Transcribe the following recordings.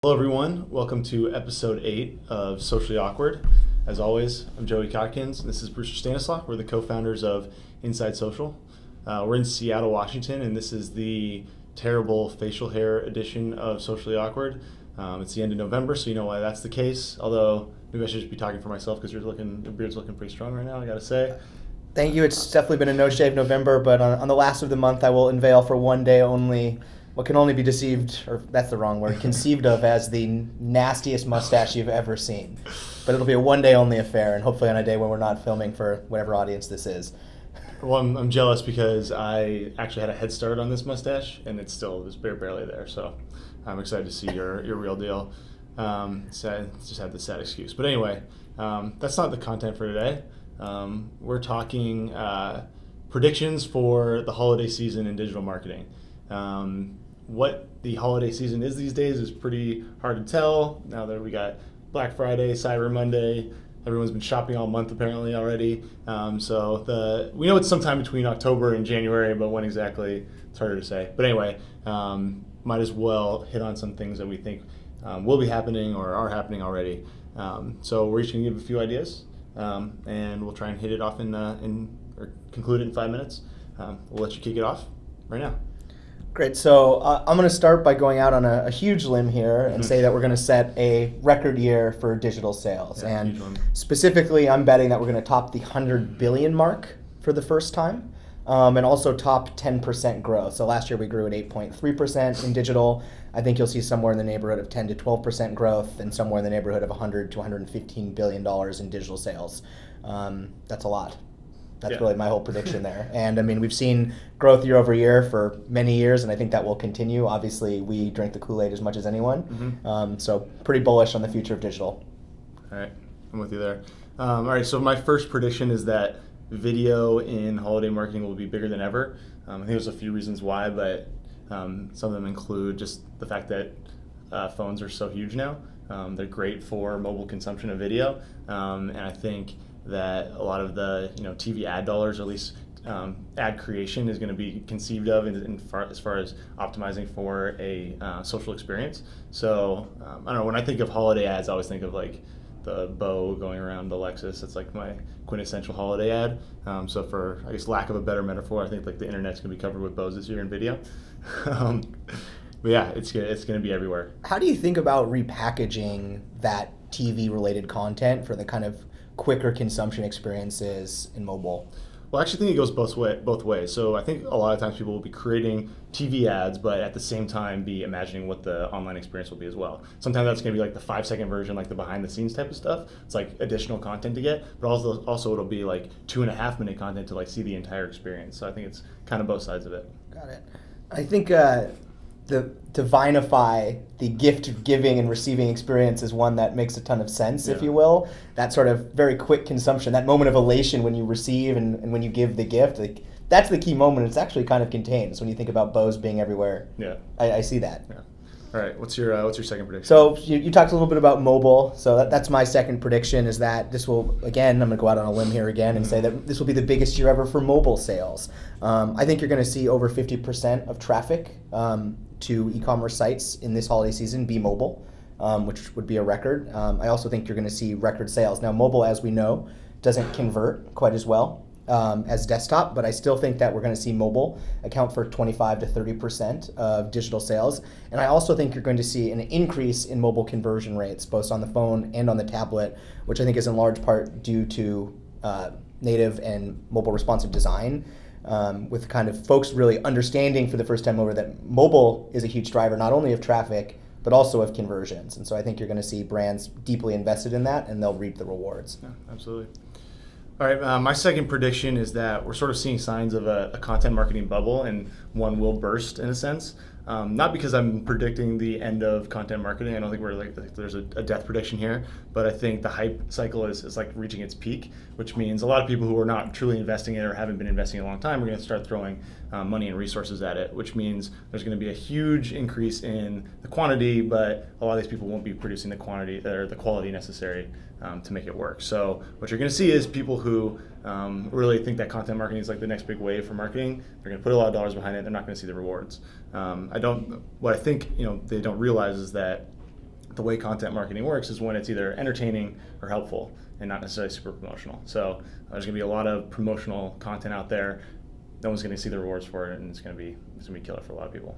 Hello, everyone. Welcome to episode 8 of Socially Awkward. As always, I'm Joey Cotkins, and this is Brewster Stanislaw. We're the co-founders of Inside Social. We're in Seattle, Washington, and this is the terrible facial hair edition of Socially Awkward. It's the end of November, so you know why that's the case. Although, maybe I should just be talking for myself because your beard's looking pretty strong right now, I gotta say. Thank you. It's definitely been a no-shave November, but on the last of the month, I will unveil for one day only what can only be that's the wrong word, conceived of as the nastiest mustache you've ever seen. But it'll be a one-day only affair, and hopefully on a day when we're not filming for whatever audience this is. Well, I'm jealous because I actually had a head start on this mustache, and it's still just barely there. So I'm excited to see your real deal. So I just had the sad excuse. But anyway, that's not the content for today. We're talking predictions for the holiday season in digital marketing. What the holiday season is these days is pretty hard to tell. Now that we got Black Friday, Cyber Monday, everyone's been shopping all month apparently already. We know it's sometime between October and January, but when exactly, it's harder to say. But anyway, might as well hit on some things that we think will be happening or are happening already. So we're each going to give a few ideas, and we'll try and hit it off or conclude it in 5 minutes. We'll let you kick it off right now. Great. So I'm going to start by going out on a huge limb here and say that we're going to set a record year for digital sales. Yeah, and specifically, I'm betting that we're going to top the 100 billion mark for the first time, and also top 10% growth. So last year we grew at 8.3% in digital. I think you'll see somewhere in the neighborhood of 10 to 12% growth and somewhere in the neighborhood of 100 to 115 billion dollars in digital sales. That's a lot. That's really my whole prediction there. And I mean, we've seen growth year over year for many years, and I think that will continue. Obviously, we drink the Kool-Aid as much as anyone. So pretty bullish on the future of digital. All right, I'm with you there. All right, so my first prediction is that video in holiday marketing will be bigger than ever. I think there's a few reasons why, but some of them include just the fact that phones are so huge now. They're great for mobile consumption of video, and I think that a lot of the TV ad dollars, or at least ad creation, is going to be conceived of as far as optimizing for a social experience. So I don't know, when I think of holiday ads, I always think of like the bow going around the Lexus. It's like my quintessential holiday ad. So for, I guess, lack of a better metaphor, I think like the internet's going to be covered with bows this year in video. But yeah, it's going to be everywhere. How do you think about repackaging that TV-related content for the kind of quicker consumption experiences in mobile? Well, I actually think it goes both ways. So I think a lot of times people will be creating TV ads, but at the same time be imagining what the online experience will be as well. Sometimes that's going to be like the 5-second version, like the behind the scenes type of stuff. It's like additional content to get, but also it'll be like 2.5-minute content to like see the entire experience. So I think it's kind of both sides of it. Got it. I think to vinify the gift giving and receiving experience is one that makes a ton of sense, if you will. That sort of very quick consumption, that moment of elation when you receive and when you give the gift, like, that's the key moment. It's actually kind of contained. So when you think about bows being everywhere, I see that. Yeah. All right, what's your second prediction? So you talked a little bit about mobile. So that's my second prediction, is that this will, again, I'm going to go out on a limb here again and say that this will be the biggest year ever for mobile sales. I think you're going to see over 50% of traffic to e-commerce sites in this holiday season be mobile, which would be a record. I also think you're going to see record sales. Now, mobile, as we know, doesn't convert quite as well as desktop, but I still think that we're going to see mobile account for 25 to 30% of digital sales. And I also think you're going to see an increase in mobile conversion rates, both on the phone and on the tablet, which I think is in large part due to native and mobile responsive design. With kind of folks really understanding for the first time over that mobile is a huge driver, not only of traffic, but also of conversions. And so I think you're going to see brands deeply invested in that, and they'll reap the rewards. Yeah, absolutely. All right, my second prediction is that we're sort of seeing signs of a content marketing bubble, and one will burst in a sense. Not because I'm predicting the end of content marketing. I don't think there's a death prediction here, but I think the hype cycle is like reaching its peak, which means a lot of people who are not truly investing in it or haven't been investing in a long time are going to start throwing money and resources at it, which means there's going to be a huge increase in the quantity, but a lot of these people won't be producing the quantity or the quality necessary to make it work. So what you're going to see is people who really think that content marketing is like the next big wave for marketing. They're going to put a lot of dollars behind it. They're not going to see the rewards. What I think they don't realize is that the way content marketing works is when it's either entertaining or helpful and not necessarily super promotional. So there's going to be a lot of promotional content out there. No one's going to see the rewards for it, and it's going to be killer for a lot of people.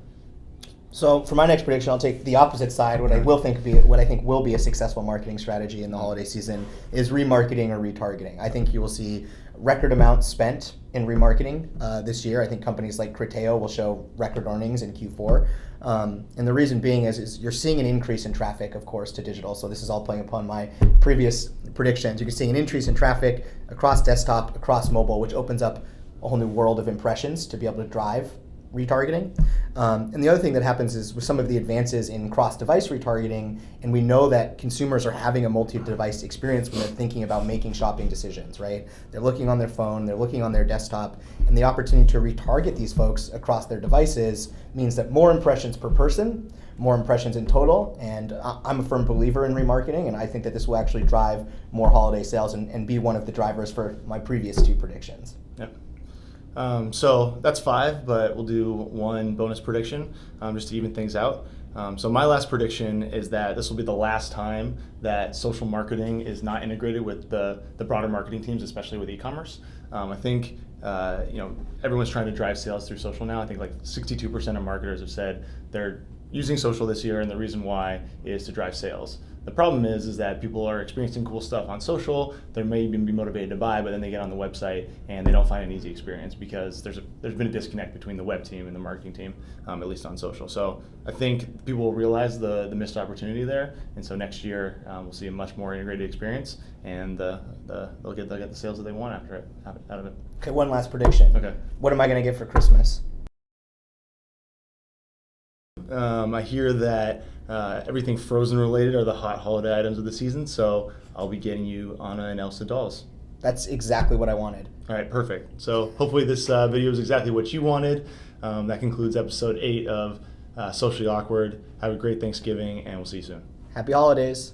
So for my next prediction, I'll take the opposite side. What I think will be a successful marketing strategy in the holiday season is remarketing or retargeting. I think you will see record amounts spent in remarketing this year. I think companies like Criteo will show record earnings in Q4. And the reason being is you're seeing an increase in traffic, of course, to digital. So this is all playing upon my previous predictions. You're seeing an increase in traffic across desktop, across mobile, which opens up a whole new world of impressions to be able to drive retargeting. And the other thing that happens is with some of the advances in cross-device retargeting, and we know that consumers are having a multi-device experience when they're thinking about making shopping decisions, right? They're looking on their phone, they're looking on their desktop, and the opportunity to retarget these folks across their devices means that more impressions per person, more impressions in total, and I'm a firm believer in remarketing, and I think that this will actually drive more holiday sales and be one of the drivers for my previous two predictions. Yep. So that's 5, but we'll do one bonus prediction just to even things out. So my last prediction is that this will be the last time that social marketing is not integrated with the broader marketing teams, especially with e-commerce. I think everyone's trying to drive sales through social now. I think like 62% of marketers have said they're using social this year, and the reason why is to drive sales. The problem is that people are experiencing cool stuff on social. They may even be motivated to buy, but then they get on the website and they don't find an easy experience because there's been a disconnect between the web team and the marketing team, at least on social. So I think people will realize the missed opportunity there, and so next year we'll see a much more integrated experience, and they'll get the sales that they want out of it. Okay, one last prediction. Okay. What am I going to get for Christmas? I hear that everything Frozen related are the hot holiday items of the season, so I'll be getting you Anna and Elsa dolls. That's exactly what I wanted. All right, perfect. So hopefully this video is exactly what you wanted. That concludes episode 8 of Socially Awkward. Have a great Thanksgiving, and we'll see you soon. Happy holidays.